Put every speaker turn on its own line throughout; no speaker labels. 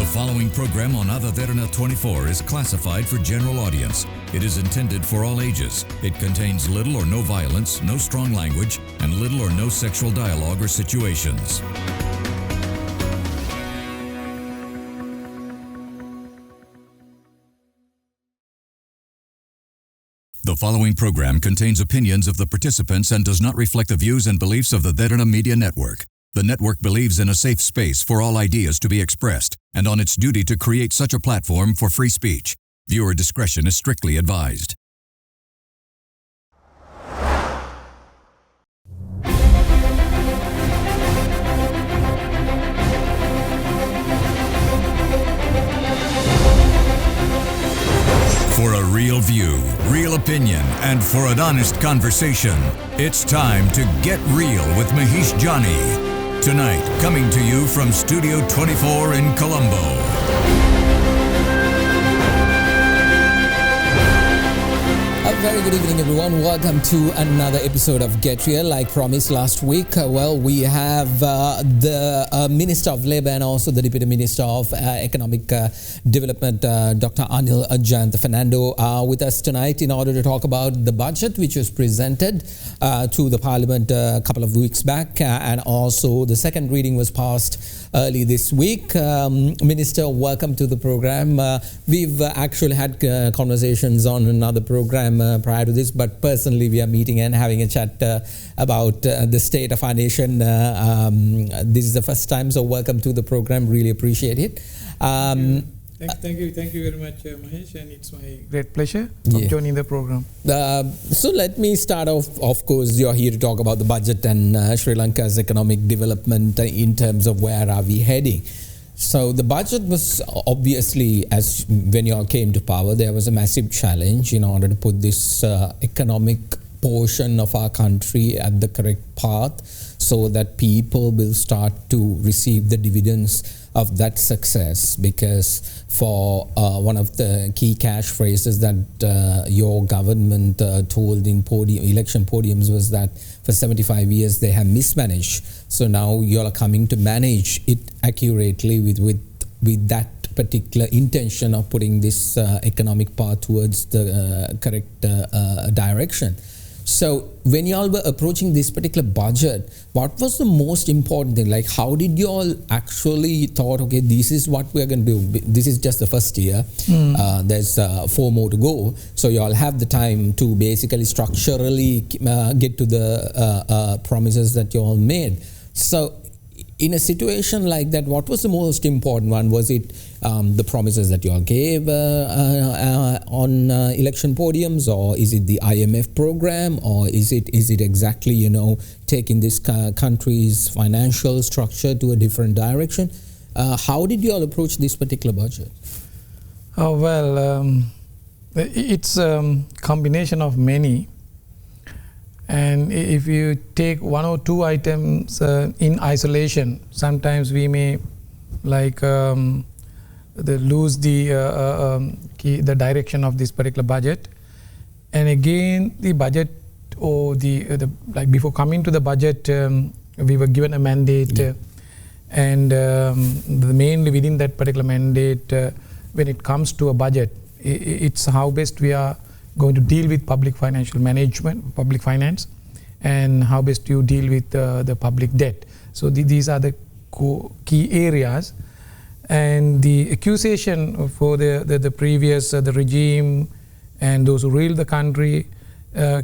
following program on Ada Derana 24 is classified for general audience. It is intended for all ages. It contains little or no violence, no strong language, and little or no sexual dialogue or situations. The following program contains opinions of the participants and does not reflect the views and beliefs of the Derana Media Network. The network believes in a safe space for all ideas to be expressed and on its duty to create such a platform for free speech. Viewer discretion is strictly advised. For a real view, real opinion, and for an honest conversation, it's time to Get Real with Mahieash Johnney. Tonight, coming to you from Studio 24 in Colombo.
A very good evening, everyone. Welcome to another episode of Get Real. Like promised last week, we have the Minister of Labour and also the Deputy Minister of Economic Development, Dr. Anil Jayantha with us tonight in order to talk about the budget which was presented to the Parliament a couple of weeks back, and also the second reading was passed early this week. Minister, welcome to the program. We've actually had conversations on another program prior to this, but personally we are meeting and having a chat about the state of our nation. This is the first time, so welcome to the program. Really appreciate it.
Thank you very much, Mahieash, and it's my great pleasure of joining the program.
So let me start off. Of course, you're here to talk about the budget and Sri Lanka's economic development in terms of where are we heading. So the budget was obviously, as when you all came to power, there was a massive challenge in order to put this economic portion of our country at the correct path so that people will start to receive the dividends of that success. Because for one of the key cash phrases that your government told in election podiums was that for 75 years they have mismanaged. So now you are coming to manage it accurately with that particular intention of putting this economic path towards the correct direction. So when you all were approaching this particular budget, what was the most important thing? Like, how did you all actually thought, okay, this is what we're going to do. This is just the first year. There's 4 more to go. So you all have the time to basically structurally get to the promises that you all made. So in a situation like that, what was the most important one? Was it the promises that you all gave on election podiums, or is it the IMF program, or is it exactly, taking this country's financial structure to a different direction? How did you all approach this particular budget?
It's a combination of many. And if you take 1 or 2 items in isolation, sometimes we may lose the direction of this particular budget. And again, the budget or before coming to the budget, we were given a mandate, and mainly within that particular mandate, when it comes to a budget, it's how best we are going to deal with public financial management, public finance, and how best you deal with the public debt. So these are the key areas. And the accusation for the previous the regime and those who rule the country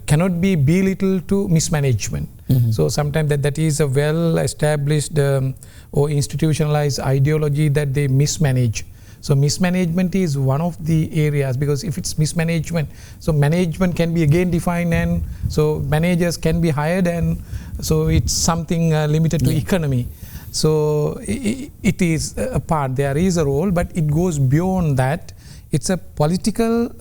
cannot be belittled to mismanagement. So sometimes that is a well-established or institutionalized ideology that they mismanage. So mismanagement is one of the areas, because if it's mismanagement, so management can be again defined, and so managers can be hired, and so it's something limited to economy. So it is a part, there is a role, but it goes beyond that. It's a political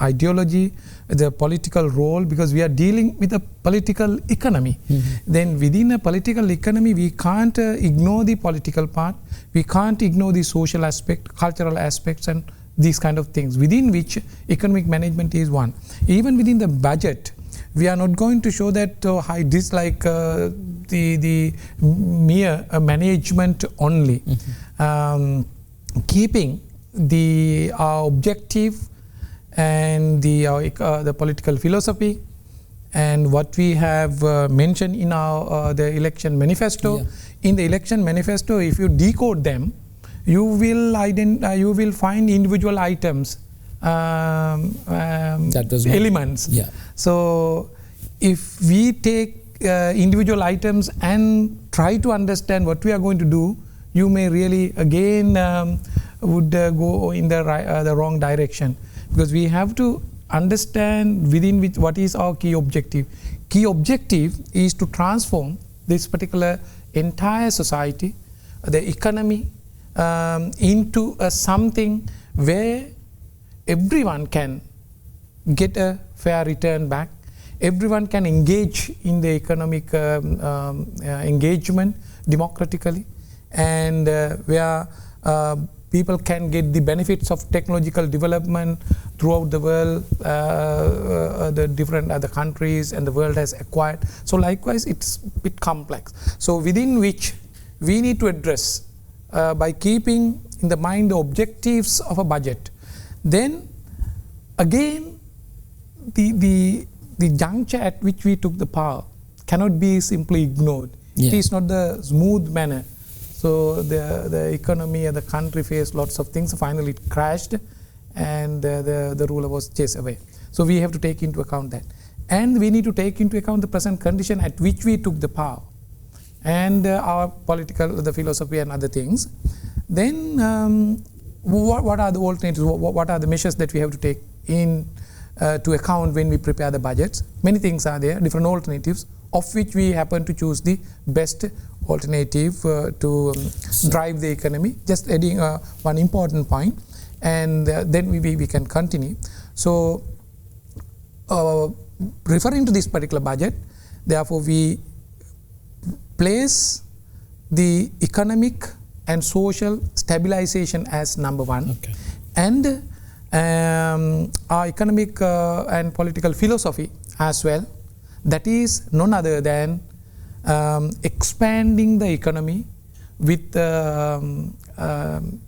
ideology, the political role, because we are dealing with a political economy. Then within a political economy, we can't ignore the political part. We can't ignore the social aspect, cultural aspects, and these kind of things, within which economic management is one. Even within the budget, we are not going to show that I dislike the mere management only. keeping the objective and the political philosophy and what we have mentioned in our the election manifesto.
Yeah.
In the election manifesto, if you decode them, you will find individual items, elements.
Yeah.
So if we take individual items and try to understand what we are going to do, you may really again would go in the wrong direction, because we have to understand within which what is our key objective. Key objective is to transform this particular entire society, the economy, into something where everyone can get a fair return back, everyone can engage in the economic engagement democratically, and where people can get the benefits of technological development throughout the world, the different other countries and the world has acquired. So likewise, it's a bit complex. So within which we need to address by keeping in the mind the objectives of a budget. Then again, the juncture at which we took the power cannot be simply ignored.
Yeah.
It is not the smooth manner. So the economy and the country faced lots of things. Finally, it crashed, and the ruler was chased away. So we have to take into account that, and we need to take into account the present condition at which we took the power, and our political, the philosophy, and other things. Then what are the alternatives? What are the measures that we have to take in to account when we prepare the budgets? Many things are there, different alternatives, of which we happen to choose the best alternative to drive the economy. Just adding one important point, and then we can continue. So referring to this particular budget, therefore we place the economic and social stabilization as number one.
Okay.
And our economic and political philosophy as well, that is none other than expanding the economy with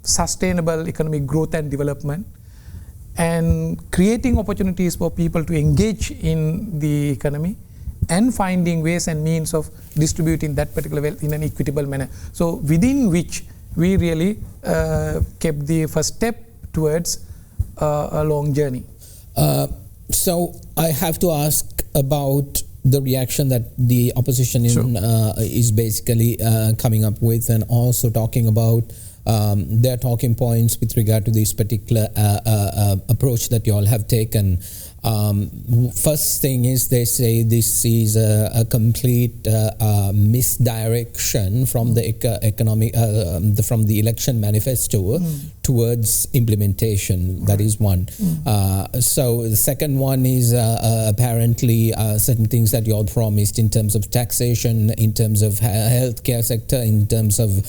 sustainable economic growth and development, and creating opportunities for people to engage in the economy, and finding ways and means of distributing that particular wealth in an equitable manner. So within which we really kept the first step towards a long journey.
So I have to ask about the reaction that the opposition is basically coming up with, and also talking about their talking points with regard to this particular approach that you all have taken. First thing is, they say this is a complete misdirection from the economic from the election manifesto towards implementation. That is one. So the second one is apparently certain things that you all promised in terms of taxation, in terms of healthcare sector, in terms of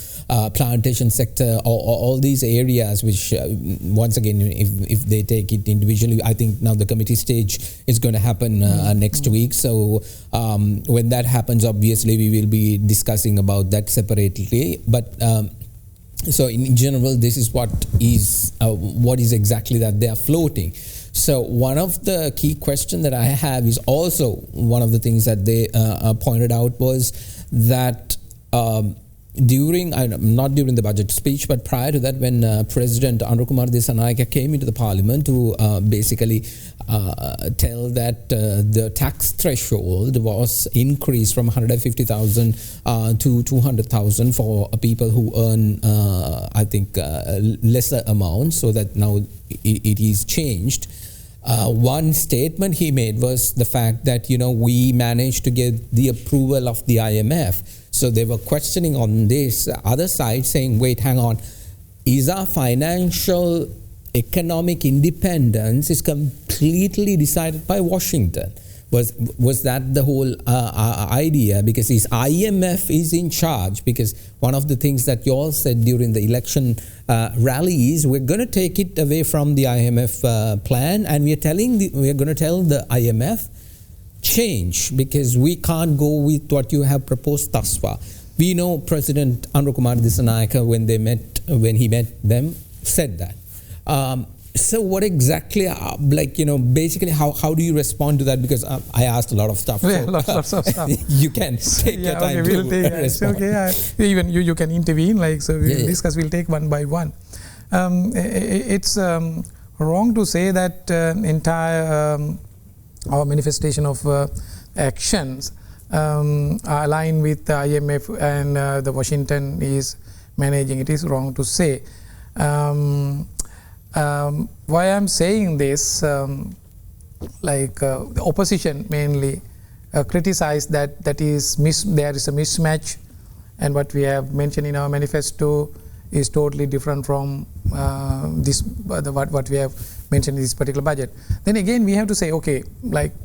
plantation sector, all these areas which once again, if they take it individually, I think now the committee stage is going to happen next week. So when that happens, obviously we will be discussing about that separately. But so in general, this is what is exactly that they are floating. So one of the key questions that I have is also one of the things that they pointed out was that not during the budget speech, but prior to that, when President Anil Dissanayake came into the parliament to basically tell that the tax threshold was increased from 150,000 to 200,000 for people who earn, I think, lesser amounts, so that now it is changed. One statement he made was the fact that, we managed to get the approval of the IMF. So they were questioning on this other side, saying, wait, hang on, is our financial economic independence is completely decided by Washington? Was that the whole idea? Because IMF is in charge. Because one of the things that you all said during the election rally is, we're going to take it away from the IMF plan, and we're going to tell the IMF, change, because we can't go with what you have proposed thus far. We know President Anil Kumar Dissanayake, when he met them, said that. So what exactly, basically, how do you respond to that? Because I asked a lot of stuff.
Yeah, lots of stuff.
You can take your time to respond.
Even you can intervene, we'll discuss, we'll take one by one. It's wrong to say that entire our manifestation of actions are aligned with the IMF and the Washington is managing. It is wrong to say. Why I'm saying this, the opposition mainly criticize that there is a mismatch, and what we have mentioned in our manifesto is totally different from what we have mentioned in this particular budget. Then again, we have to say, okay,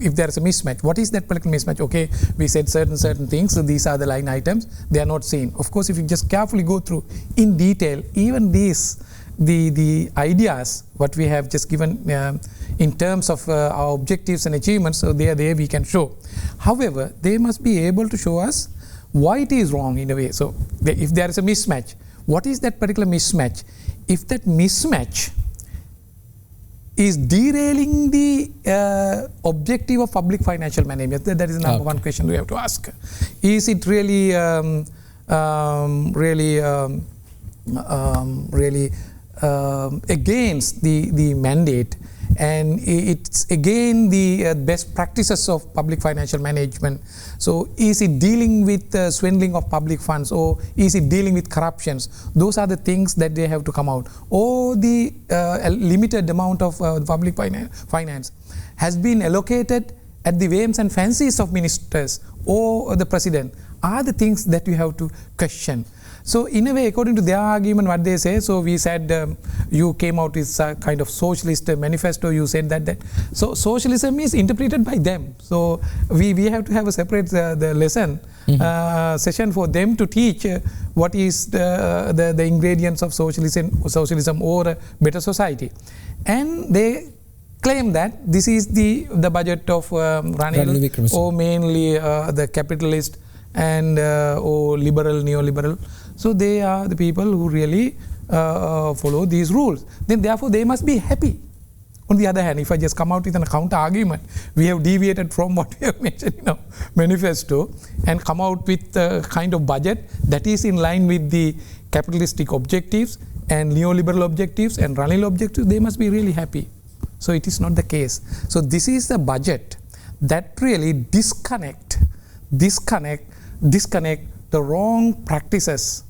if there is a mismatch, what is that particular mismatch? Okay, we said certain things, so these are the line items, they are not seen. Of course, if you just carefully go through in detail, even these, the ideas, what we have just given in terms of our objectives and achievements, so they are there, we can show. However, they must be able to show us why it is wrong in a way. So if there is a mismatch, what is that particular mismatch? If that mismatch is derailing the objective of public financial management, that is the number one question we have to ask. Is it really against the mandate, and it's again the best practices of public financial management? So is it dealing with swindling of public funds, or is it dealing with corruptions? Those are the things that they have to come out. Or the limited amount of public finance has been allocated at the whims and fancies of ministers or the president, are the things that you have to question. So in a way, according to their argument, what they say, so we said you came out with a kind of socialist manifesto, you said that. So socialism is interpreted by them. So we have to have a separate the lesson session for them to teach what is the ingredients of socialism or a better society. And they claim that this is the budget of Ranil, or mainly the capitalist and or liberal, neoliberal. So they are the people who really follow these rules. Then therefore they must be happy. On the other hand, if I just come out with a counter argument, we have deviated from what we have mentioned in our manifesto and come out with a kind of budget that is in line with the capitalistic objectives and neoliberal objectives and Ranil objectives, they must be really happy. So it is not the case. So this is the budget that really disconnect the wrong practices,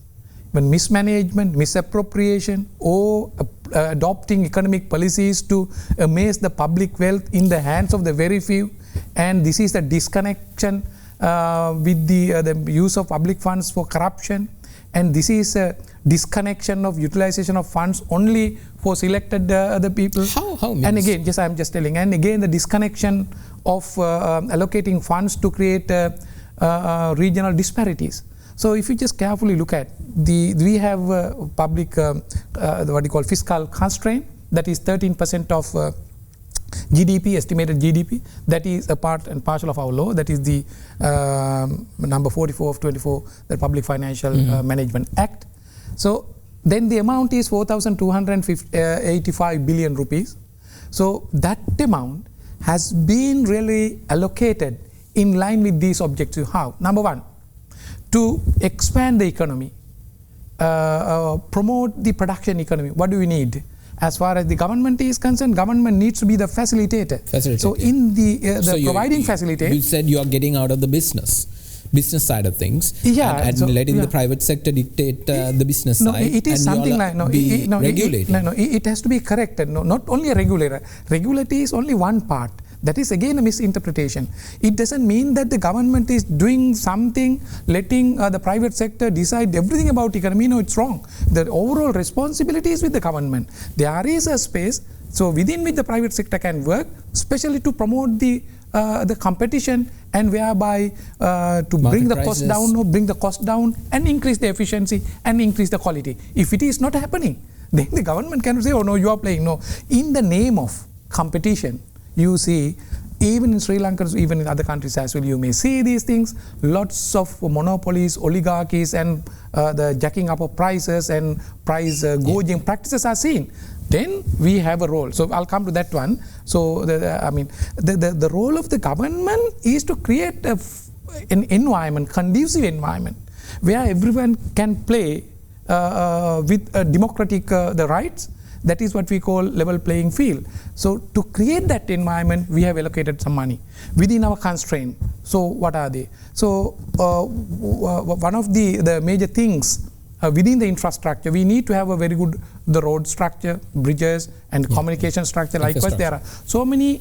when mismanagement, misappropriation, or adopting economic policies to amass the public wealth in the hands of the very few. And this is the disconnection with the use of public funds for corruption. And this is a disconnection of utilization of funds only for selected other people.
How
and again, I'm just telling. And again, the disconnection of allocating funds to create regional disparities. So if you just carefully look at we have public what you call fiscal constraint, that is 13% of GDP, estimated GDP. That is a part and parcel of our law. That is the number 44 of 24, the Public Financial Management Act. So then the amount is 4,285 billion rupees. So that amount has been really allocated in line with these objectives. How? Number one, to expand the economy, promote the production economy. What do we need? As far as the government is concerned, government needs to be the facilitator. So in the so providing facilitate.
You said you are getting out of the business side of things, and letting the private sector dictate the business side.
It is something like it has to be corrected. No, not only a regulator. Regulator is only one part. That is again a misinterpretation. It doesn't mean that the government is doing something, letting the private sector decide everything about economy. No, it's wrong. The overall responsibility is with the government. There is a space, so within which the private sector can work, especially to promote the competition, and whereby to bring the cost down, and increase the efficiency and increase the quality. If it is not happening, then the government cannot say, oh no, you are playing. No, in the name of competition, you see even in Sri Lanka, even in other countries as well, you may see these things. Lots of monopolies, oligarchies, and the jacking up of prices and price gouging practices are seen. Then we have a role. So I'll come to that one. So the role of the government is to create an environment, conducive environment, where everyone can play with democratic the rights. That is what we call level playing field. So to create that environment, we have allocated some money within our constraint. So what are they? So one of the major things within the infrastructure, we need to have a very good the road structure, bridges, and communication structure. Likewise, there are so many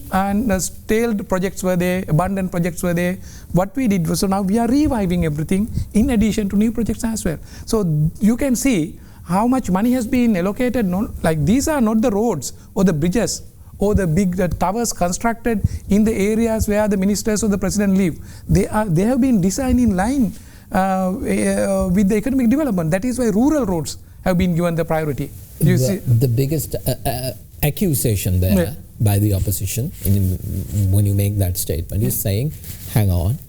stalled projects were there, abandoned projects were there. What we did was, so now we are reviving everything in addition to new projects as well. So you can see how much money has been allocated. Like these are not the roads or the bridges or the big towers constructed in the areas where the ministers or the president live. They have been designed in line with the economic development. That is why rural roads have been given the priority.
The biggest accusation there by the opposition when you make that statement is saying, hang on,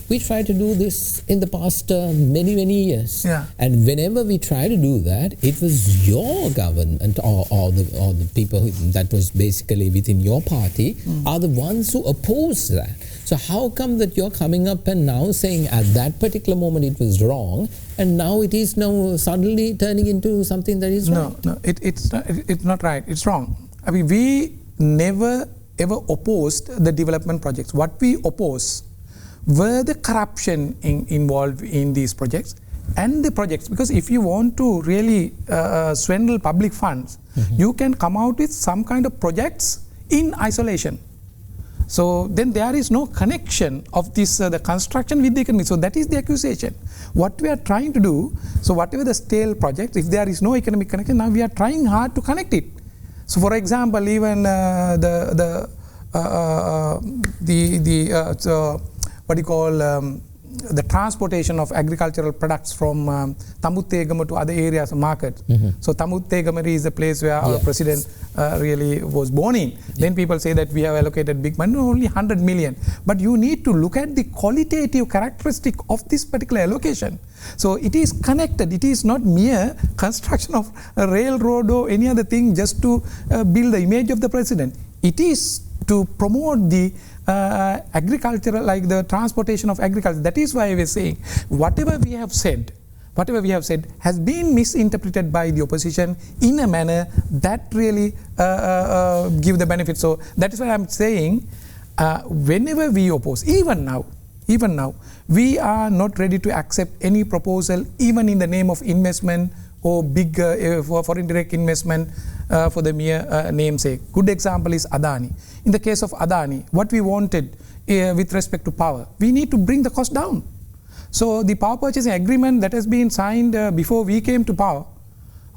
we tried to do this in the past many years, and whenever we try to do that, it was your government or the people that was basically within your party are the ones who oppose that. So how come that you're coming up and now saying at that particular moment it was wrong, and now it is now suddenly turning into something that is right?
No, it's not right. It's wrong. I mean, we never ever opposed the development projects. What we oppose were the corruption involved in these projects and the projects, because if you want to really swindle public funds, you can come out with some kind of projects in isolation. So then there is no connection of this the construction with the economy. So that is the accusation. What we are trying to do, so whatever the stale project, if there is no economic connection, now we are trying hard to connect it. So for example, even the transportation of agricultural products from Tamuttegama to other areas of market. So Tamuttegama is the place where our president really was born in. Then people say that we have allocated big money, only 100 million. But you need to look at the qualitative characteristic of this particular allocation. So it is connected. It is not mere construction of a railroad or any other thing just to build the image of the president. It is to promote the agricultural, like the transportation of agriculture. That is why we are saying whatever we have said has been misinterpreted by the opposition in a manner that really give the benefit. So that is why I am saying whenever we oppose, even now, we are not ready to accept any proposal, even in the name of investment or big foreign direct investment for the mere namesake. Good example is Adani. In the case of Adani, what we wanted with respect to power, we need to bring the cost down. So the power purchasing agreement that has been signed before we came to power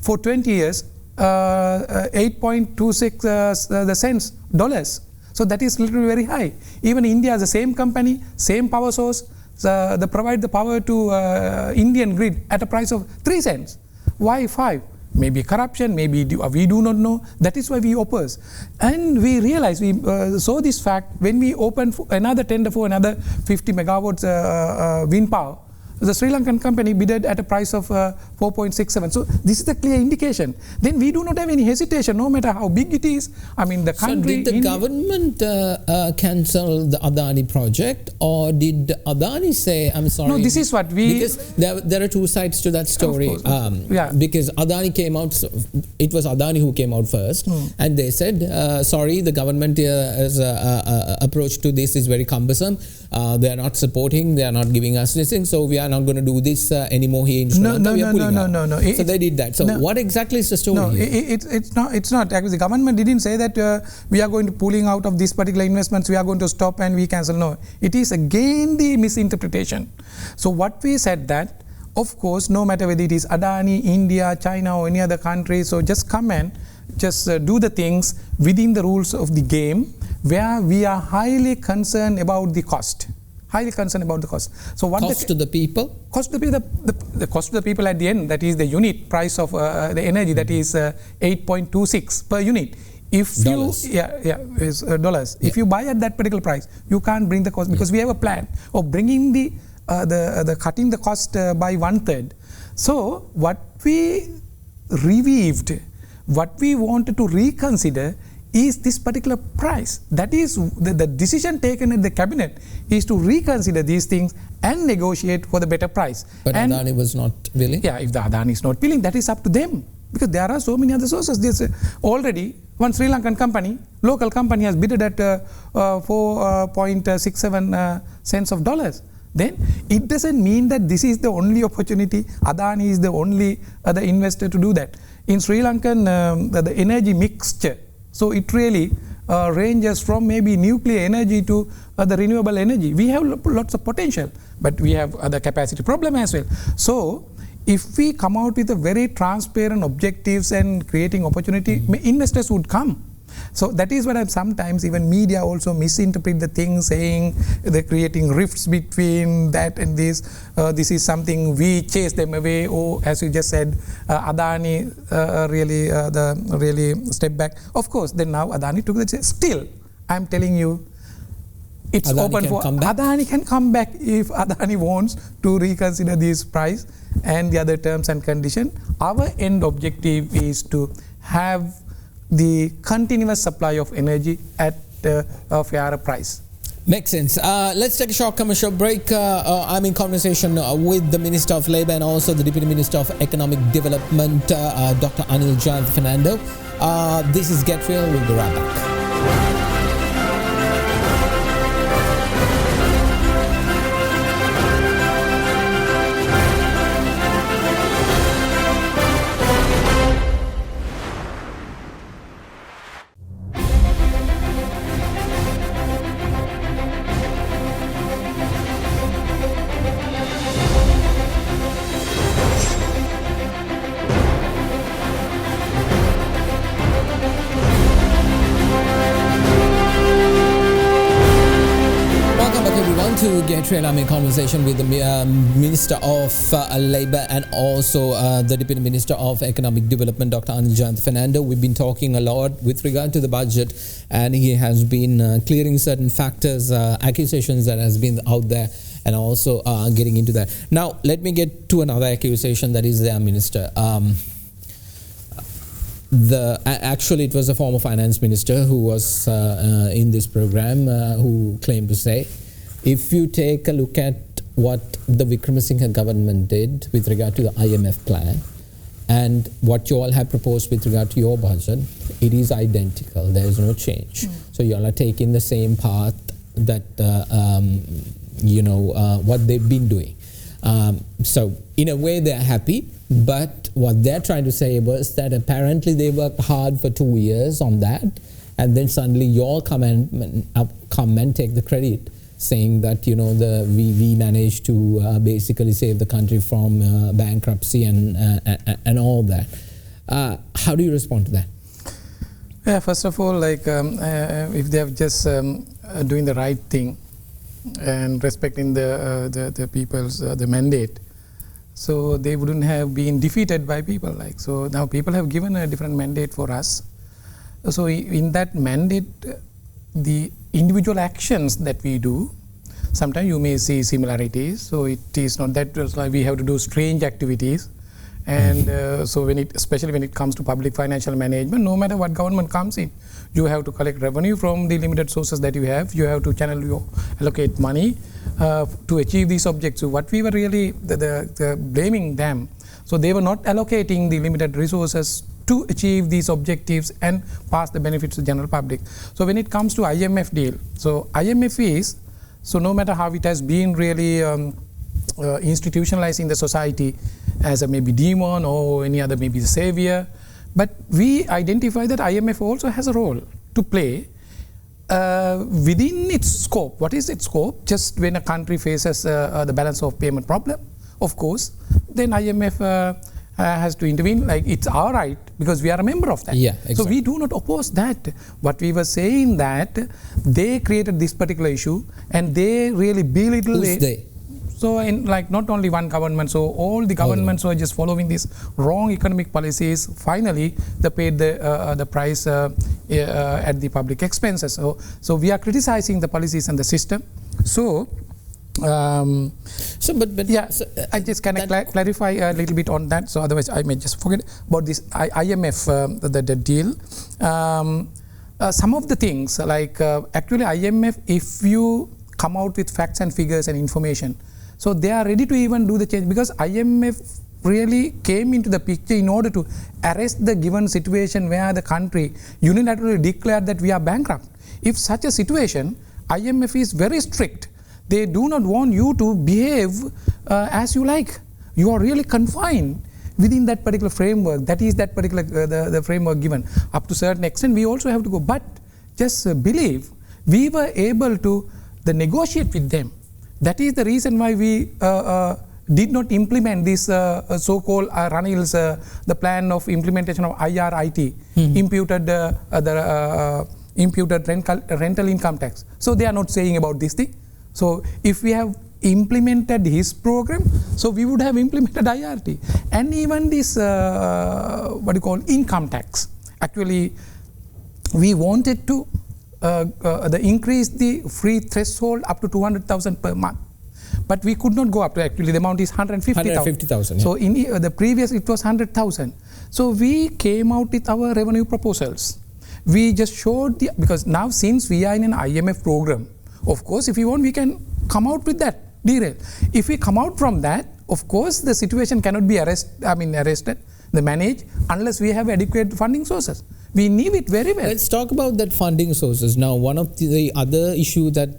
for 20 years, 8.26 cents dollars. So that is literally very high. Even India is the same company, same power source, they provide the power to Indian grid at a price of 3 cents. Why 5? Maybe corruption, maybe we do not know. That is why we oppose. And we realized, we saw this fact when we opened another tender for another 50 megawatts wind power. The Sri Lankan company bidded at a price of 4.67. So this is a clear indication. Then we do not have any hesitation, no matter how big it is. I mean, the country.
So did the government cancel the Adani project, or did Adani say, I'm sorry?
No, this is what we.
Because there are two sides to that story. Because Adani came out, it was Adani who came out first, and they said, sorry, the government approach to this is very cumbersome. They are not supporting, they are not giving us this thing, so we are not going to do this anymore here in Sri Lanka. No. So they did that. So what exactly is the story?
No, it's not. Actually, the government didn't say that we are going to pulling out of this particular investments, we are going to stop and we cancel. No, it is again the misinterpretation. So what we said that, of course, no matter whether it is Adani, India, China or any other country, so just come and just do the things within the rules of the game, where we are highly concerned about the cost. So what
cost to the people?
Cost to the cost to the people at the end, that is the unit price of the energy, that is 8.26 per unit. if
dollars.
Dollars. If you buy at that particular price, you can't bring the cost, because we have a plan of bringing the cutting the cost by 1/3. So what we reviewed, what we wanted to reconsider is this particular price. That is the decision taken at the cabinet is to reconsider these things and negotiate for the better price.
But Adani was not willing?
Yeah, if the Adani is not willing, that is up to them. Because there are so many other sources. There's already one Sri Lankan company, local company, has bidded at 4.67 cents of dollars. Then it doesn't mean that this is the only opportunity. Adani is the only other investor to do that. In Sri Lankan, the energy mixture, so it really ranges from maybe nuclear energy to the renewable energy. We have lots of potential, but we have other capacity problem as well. So if we come out with a very transparent objectives and creating opportunity, investors would come. So that is what sometimes even media also misinterpret the thing, saying they're creating rifts between that and this. This is something we chase them away. Or as you just said, Adani really step back. Of course, then now Adani took the chase. Still, I'm telling you, it's
Adani
open for Adani can come back if Adani wants to reconsider this price and the other terms and conditions. Our end objective is to have the continuous supply of energy at a fairer price.
Makes sense. Let's take a short commercial break. I'm in conversation with the Minister of Labour and also the Deputy Minister of Economic Development, Dr. Anil Jayantha. This is Get Real. We'll be right back. To Get Real, I'm in conversation with the Minister of Labour and also the Deputy Minister of Economic Development, Dr. Anil Jayantha. We've been talking a lot with regard to the budget, and he has been clearing certain factors, accusations that has been out there, and also getting into that. Now, let me get to another accusation that is there, Minister. Actually, it was a former finance minister who was in this program who claimed to say, if you take a look at what the Wickremesinghe government did with regard to the IMF plan and what you all have proposed with regard to your budget, it is identical. There is no change. So you all are taking the same path that, what they've been doing. So in a way they're happy, but what they're trying to say was that apparently they worked hard for 2 years on that, and then suddenly you all come and take the credit, saying that we managed to basically save the country from bankruptcy and all that. How do you respond to that?
Yeah, first of all, if they have just doing the right thing and respecting the people's the mandate, so they wouldn't have been defeated by people. So now people have given a different mandate for us. So in that mandate, the individual actions that we do, sometimes you may see similarities. So it is not that like we have to do strange activities. And so especially when it comes to public financial management, no matter what government comes in, you have to collect revenue from the limited sources that you have. You have to allocate money to achieve these objectives. So what we were really blaming them, so they were not allocating the limited resources to achieve these objectives and pass the benefits to the general public. So when it comes to IMF deal, so IMF is, so no matter how it has been really institutionalized in the society as a maybe demon or any other maybe savior, but we identify that IMF also has a role to play within its scope. What is its scope? Just when a country faces the balance of payment problem, of course, then IMF has to intervene. Like it's our right because we are a member of that.
Yeah, exactly.
So we do not oppose that. But we were saying that they created this particular issue and they really belittled it.
Who's they?
So in not only one government, so all the governments were just following these wrong economic policies. Finally, they paid the price at the public expenses. So we are criticizing the policies and the system. So I just can clarify a little bit on that. So otherwise I may just forget about this IMF the deal. Some of the things like actually IMF, if you come out with facts and figures and information, so they are ready to even do the change, because IMF really came into the picture in order to arrest the given situation where the country unilaterally declared that we are bankrupt. If such a situation, IMF is very strict. They do not want you to behave as you like. You are really confined within that particular framework. That is that particular the framework given. Up to a certain extent, we also have to go. But just believe, we were able to negotiate with them. That is the reason why we did not implement this so-called Ranil's the plan of implementation of IRIT, imputed rental income tax. So they are not saying about this thing. So if we have implemented his program, so we would have implemented IRT. And even this income tax. Actually, we wanted to increase the free threshold up to 200,000 per month. But we could not go up to, actually the amount is 150,000.
Yeah.
So in the previous it was 100,000. So we came out with our revenue proposals. We just showed because now since we are in an IMF program, of course if we want we can come out with that derail. If we come out from that, of course the situation cannot be arrested, managed, unless we have adequate funding sources. We knew it very well.
Let's talk about that funding sources. Now, one of the other issue that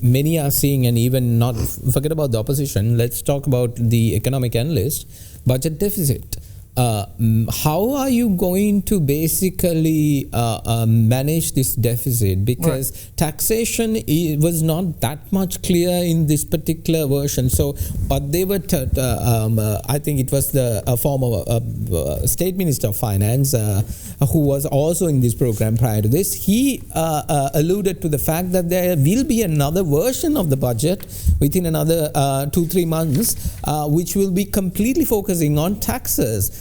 many are seeing, and even not forget about the opposition, let's talk about the economic analyst, budget deficit. How are you going to basically manage this deficit? Because taxation was not that much clear in this particular version. So, but they were, I think it was the former State Minister of Finance who was also in this program prior to this. He alluded to the fact that there will be another version of the budget within another 2-3 months, which will be completely focusing on taxes.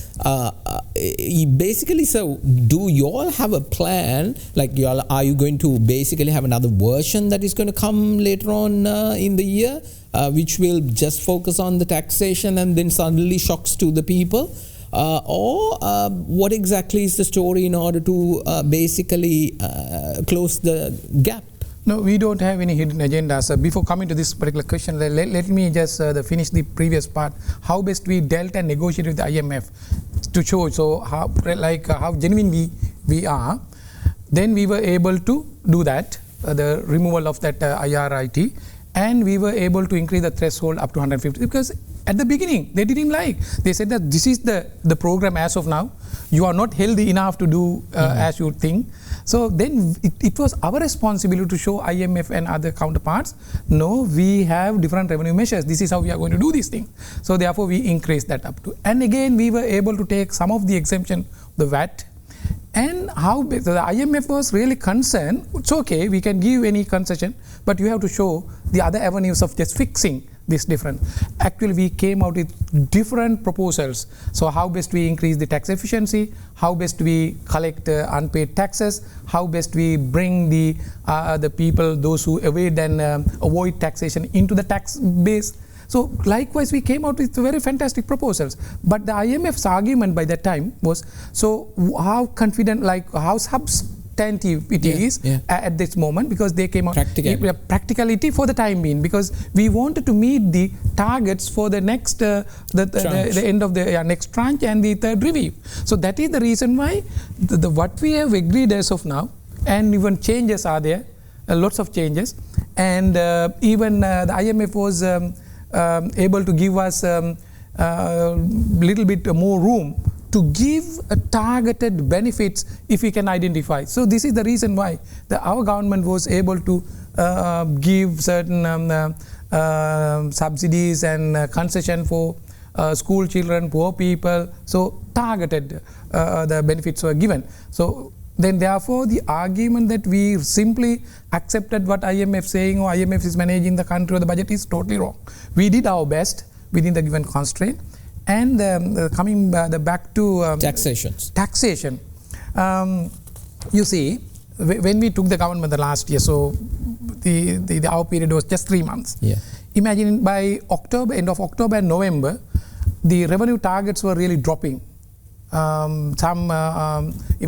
Basically, so do you all have a plan? Like, are you going to basically have another version that is going to come later on in the year, which will just focus on the taxation and then suddenly shocks to the people? Or what exactly is the story in order to basically close the gap?
No, we don't have any hidden agendas. Before coming to this particular question, let me just finish the previous part. How best we dealt and negotiated with the IMF to show how genuine we are. Then we were able to do that, the removal of that IRIT, and we were able to increase the threshold up to 150, because at the beginning they didn't like. They said that this is the program as of now. You are not healthy enough to do as you think. So then it was our responsibility to show IMF and other counterparts, no, we have different revenue measures. This is how we are going to do this thing. So therefore we increased that up to. And again, we were able to take some of the exemption, the VAT. And how the IMF was really concerned, it's okay, we can give any concession, but you have to show the other avenues of just fixing this different. Actually, we came out with different proposals. So how best we increase the tax efficiency, how best we collect unpaid taxes, how best we bring the people, those who evade and avoid taxation into the tax base. So likewise, we came out with very fantastic proposals. But the IMF's argument by that time was, so how confident, like how substantive it is at this moment, because they came out practicality for the time being, because we wanted to meet the targets for the next the end of the next tranche and the third review. So that is the reason why what we have agreed as of now, and even changes are there, lots of changes, and even the IMF was able to give us little bit more room to give targeted benefits if we can identify. So this is the reason why our government was able to give certain subsidies and concession for school children, poor people. So targeted the benefits were given. So then therefore the argument that we simply accepted what IMF saying, or IMF is managing the country or the budget, is totally wrong. We did our best within the given constraint. And coming back to
taxation.
you see, when we took the government the last year, so our period was just 3 months.
Yeah.
Imagine by October, end of October and November, the revenue targets were really dropping. Even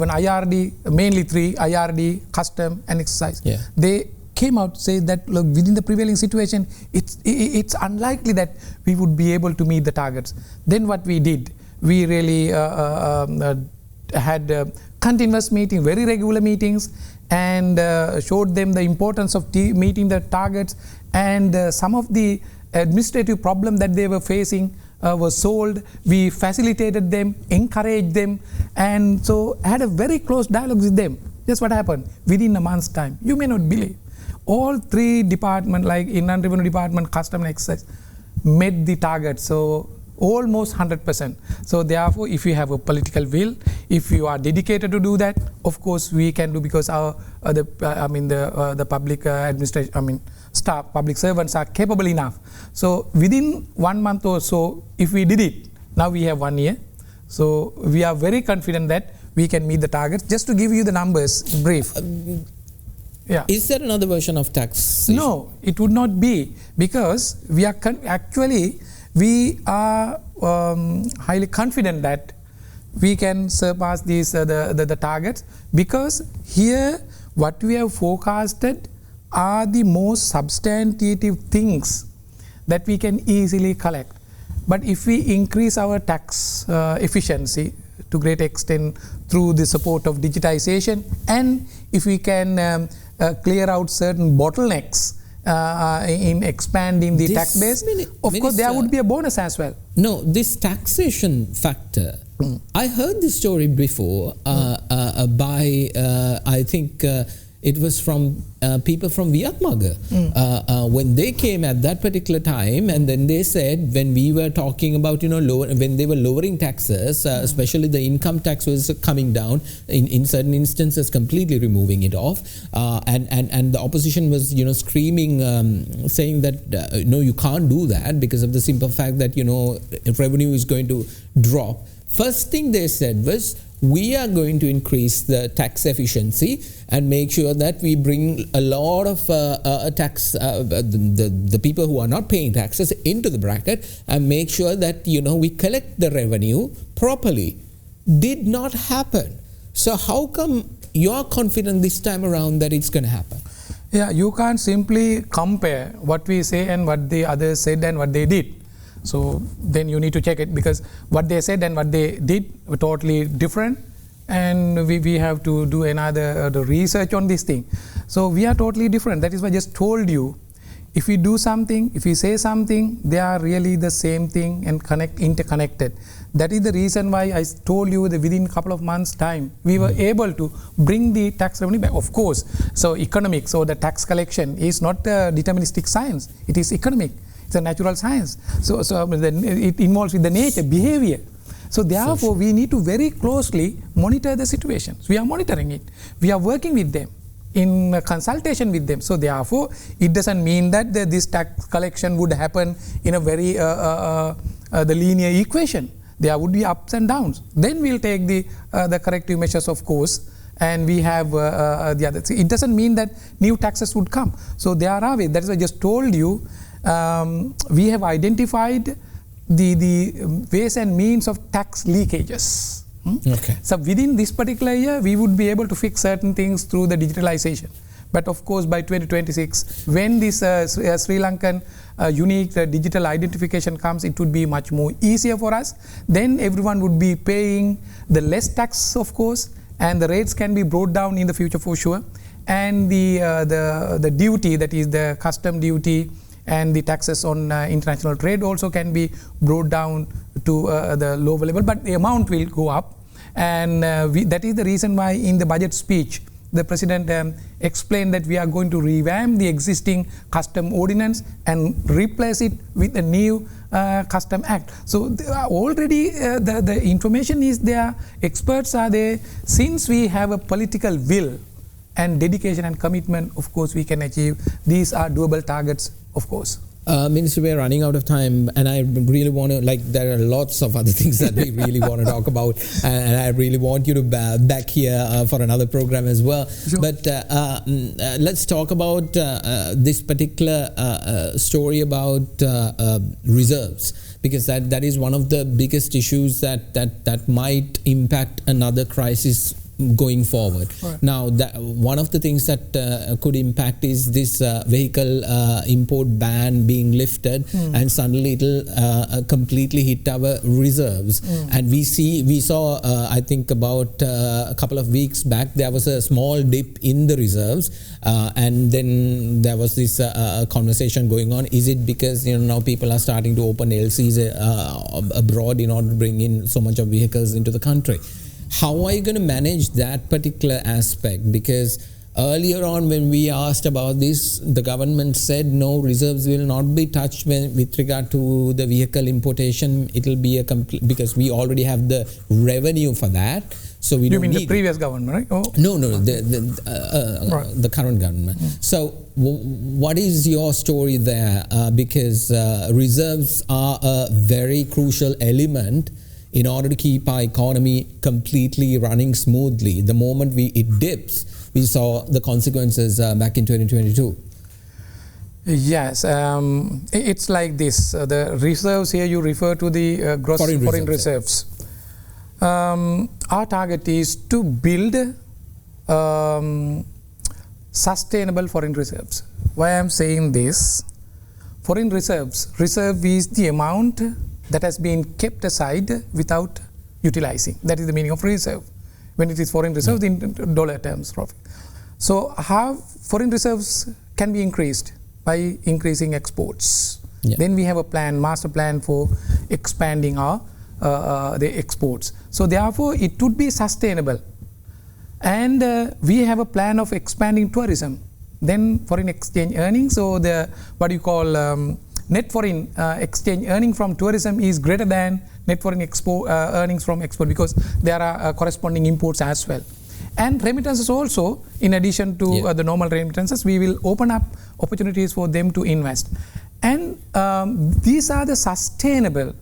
IRD, mainly 3, IRD, custom and excise.
Yeah.
They came out say that look, within the prevailing situation, it's unlikely that we would be able to meet the targets. Then what we did, we really had continuous meetings, very regular meetings, and showed them the importance of meeting the targets, and some of the administrative problem that they were facing was solved. We facilitated them, encouraged them, and so had a very close dialogue with them. Just what happened within a month's time. You may not believe. All 3 departments, like Inland Revenue Department, Custom and Excise, met the target. So almost 100%. So therefore, if you have a political will, if you are dedicated to do that, of course we can do, because the public administration, staff, public servants are capable enough. So within 1 month or so, if we did it, now we have 1 year. So we are very confident that we can meet the targets. Just to give you the numbers in brief. Yeah.
Is there another version of tax?
No, it would not be, because we are we are highly confident that we can surpass these the targets, because here what we have forecasted are the most substantive things that we can easily collect. But if we increase our tax efficiency to great extent through the support of digitization, and if we can clear out certain bottlenecks in expanding the tax base, of course there would be a bonus as well.
No, this taxation factor, I heard this story before by, I think it was from people from Vietmaga when they came at that particular time, and then they said, when we were talking about, when they were lowering taxes, especially the income tax was coming down, in certain instances completely removing it off, and the opposition was screaming, saying that no, you can't do that because of the simple fact that revenue is going to drop. First thing they said was, we are going to increase the tax efficiency and make sure that we bring a lot of tax, the people who are not paying taxes into the bracket, and make sure that we collect the revenue properly. Did not happen. So how come you're confident this time around that it's going to happen?
Yeah, you can't simply compare what we say and what the others said and what they did. So then you need to check it, because what they said and what they did were totally different, and we have to do another research on this thing. So we are totally different. That is why I just told you, if we do something, if we say something, they are really the same thing and interconnected. That is the reason why I told you that within a couple of months' time, we were able to bring the tax revenue back. Of course, so economics, so the tax collection is not a deterministic science. It is economic. It's a natural science. So it involves with the nature, behavior. So therefore, we need to very closely monitor the situation. So we are monitoring it. We are working with them in consultation with them. So therefore, it doesn't mean that this tax collection would happen in a very the linear equation. There would be ups and downs. Then we'll take the corrective measures, of course. And we have the other. It doesn't mean that new taxes would come. So there are ways. That is why I just told you. We have identified the ways and means of tax leakages.
Okay.
So within this particular year, we would be able to fix certain things through the digitalization. But of course, by 2026, when this Sri Lankan unique digital identification comes, it would be much more easier for us. Then everyone would be paying the less tax, of course, and the rates can be brought down in the future for sure. And the duty, that is the custom duty, and the taxes on international trade also can be brought down to the lower level, but the amount will go up. And that is the reason why in the budget speech, the President explained that we are going to revamp the existing custom ordinance and replace it with a new Custom Act. So already the information is there, experts are there. Since we have a political will and dedication and commitment, of course we can achieve. These are doable targets, of course.
Minister, we're running out of time, and I really want to, there are lots of other things that we really want to talk about, and I really want you to back here for another program as well.
Sure.
But let's talk about this particular story about reserves, because that is one of the biggest issues that might impact another crisis going forward.
Right.
Now, one of the things that could impact is this vehicle import ban being lifted, and suddenly it'll completely hit our reserves. And we saw, I think about a couple of weeks back, there was a small dip in the reserves, and then there was this conversation going on. Is it because now people are starting to open LCs abroad in order to bring in so much of vehicles into the country? How are you going to manage that particular aspect? Because earlier on when we asked about this, the government said no, reserves will not be touched with regard to the vehicle importation. It will be because we already have the revenue for that. So we
you
don't
mean
need
the previous government, right? Oh.
No, the current government. So what is your story there? Because reserves are a very crucial element in order to keep our economy completely running smoothly. The moment it dips, we saw the consequences back in 2022.
Yes, it's like this. The reserves here, you refer to the gross foreign reserves. Our target is to build sustainable foreign reserves. Why I'm saying this? Foreign reserve is the amount that has been kept aside without utilizing. That is the meaning of reserve. When it is foreign reserves in dollar terms. So how foreign reserves can be increased? By increasing exports.
Yeah.
Then we have a master plan for expanding our the exports. So therefore it would be sustainable. And we have a plan of expanding tourism. Then foreign exchange earnings, so the what you call net foreign exchange earning from tourism is greater than net foreign earnings from export, because there are corresponding imports as well. And remittances also, in addition to the normal remittances, we will open up opportunities for them to invest. And these are the sustainable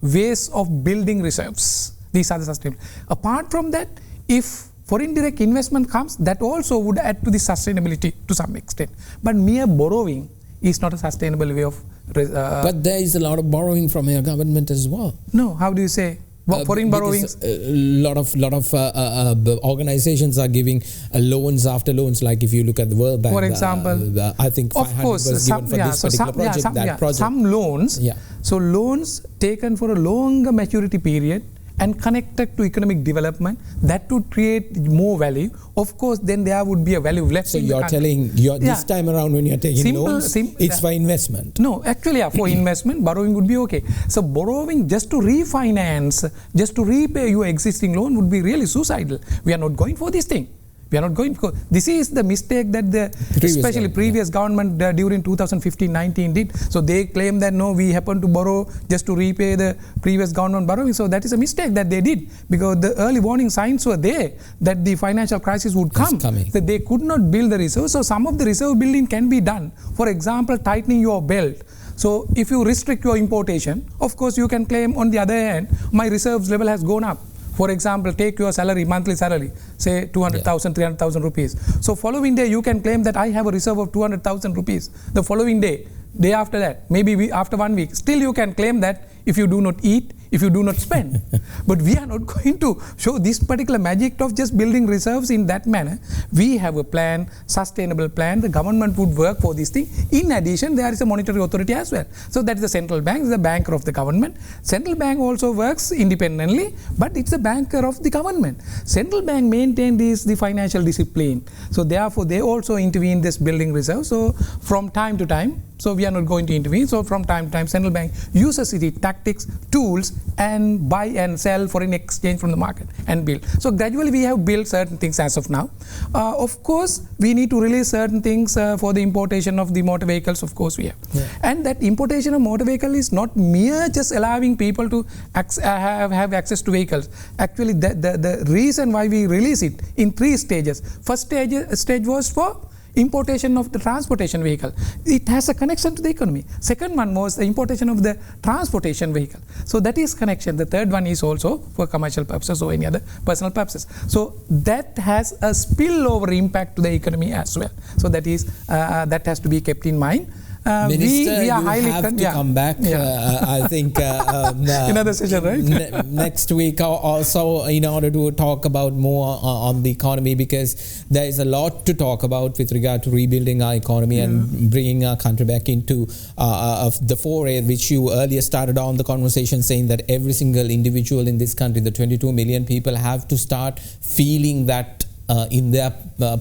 ways of building reserves. These are the sustainable. Apart from that, if foreign direct investment comes, that also would add to the sustainability to some extent. But mere borrowing is not a sustainable way of
but there is a lot of borrowing from your government as well.
No, how do you say? Foreign borrowings.
A lot of organizations are giving loans after loans. Like if you look at the World Bank,
for example,
I think 500 was given for this particular project.
Some loans.
Yeah.
So loans taken for a longer maturity period and connected to economic development, that would create more value. Of course, then there would be a value left.
So you're telling, this time around when you're taking loans, it's for investment?
No, actually, for investment, borrowing would be okay. So borrowing just to refinance, just to repay your existing loan would be really suicidal. We are not going for this thing. We are not going, because this is the mistake that the previous government during 2015-19 did. So they claim that no, we happen to borrow just to repay the previous government borrowing. So that is a mistake that they did, because the early warning signs were there that the financial crisis would come. That they could not build the reserves. So some of the reserve building can be done. For example, tightening your belt. So if you restrict your importation, of course you can claim on the other hand, my reserves level has gone up. For example, take your salary, monthly salary, say 200,000, 300,000 rupees. So following day, you can claim that I have a reserve of 200,000 rupees. The following day after that, maybe after 1 week, still you can claim that if you do not eat, if you do not spend. But we are not going to show this particular magic of just building reserves in that manner. We have a plan, sustainable plan. The government would work for this thing. In addition, there is a monetary authority as well. So that is the central bank, the banker of the government. Central bank also works independently, but it's the banker of the government. Central bank maintains the financial discipline. So therefore, they also intervene this building reserve. So from time to time, so we are not going to intervene. So from time to time, central bank uses the tactics, tools, and buy and sell foreign exchange from the market and build. So gradually we have built certain things as of now. Of course, we need to release certain things for the importation of the motor vehicles. Of course, we have. Yeah. And that importation of motor vehicle is not mere just allowing people to have access to vehicles. Actually, the reason why we release it in 3 stages. First stage was for importation of the transportation vehicle. It has a connection to the economy. Second one was the importation of the transportation vehicle. So that is connection. The third one is also for commercial purposes or any other personal purposes. So that has a spillover impact to the economy as well. So that is that has to be kept in mind.
Minister, we are highly have to come back. I think
another session, right?
Next week also, in order to talk about more on the economy, because there is a lot to talk about with regard to rebuilding our economy and bringing our country back into the foray, which you earlier started on the conversation saying that every single individual in this country, the 22 million people, have to start feeling that in their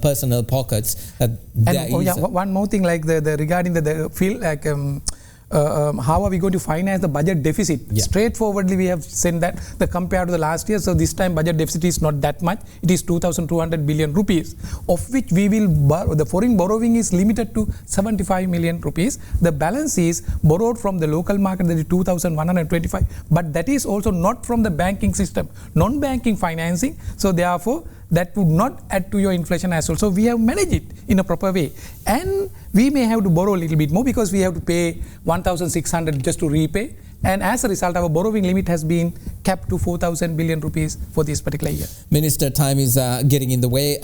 personal pockets.
One more thing, like the regarding the feel like how are we going to finance the budget deficit? Straightforwardly, we have said that the compared to the last year. So this time budget deficit is not that much. It is 2,200 billion rupees, of which we will the foreign borrowing is limited to 75 million rupees. The balance is borrowed from the local market, that is 2,125. But that is also not from the banking system, non-banking financing. So therefore, that would not add to your inflation as well. So we have managed it in a proper way. And we may have to borrow a little bit more because we have to pay 1,600 just to repay. And as a result, our borrowing limit has been capped to 4,000 billion rupees for this particular year.
Minister, time is getting in the way.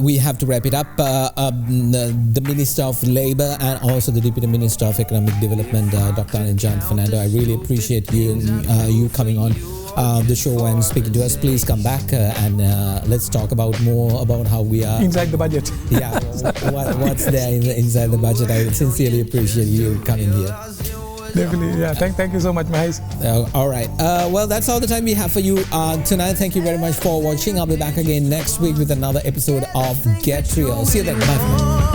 We have to wrap it up. The Minister of Labour and also the Deputy Minister of Economic Development, Dr. Anil Fernando, I really appreciate you coming on the show and speaking to us. Please come back and let's talk about more about how we are
inside the budget.
What's there inside the budget. I sincerely appreciate you coming here.
Definitely, thank you so much, Mahieash.
All right, well, that's all the time we have for you tonight. Thank you very much for watching. I'll be back again next week with another episode of Get Real. See you then. Bye.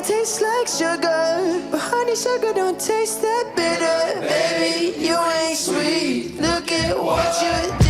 Tastes like sugar, but honey sugar don't taste that bitter. Baby, you ain't sweet. Look at what you did.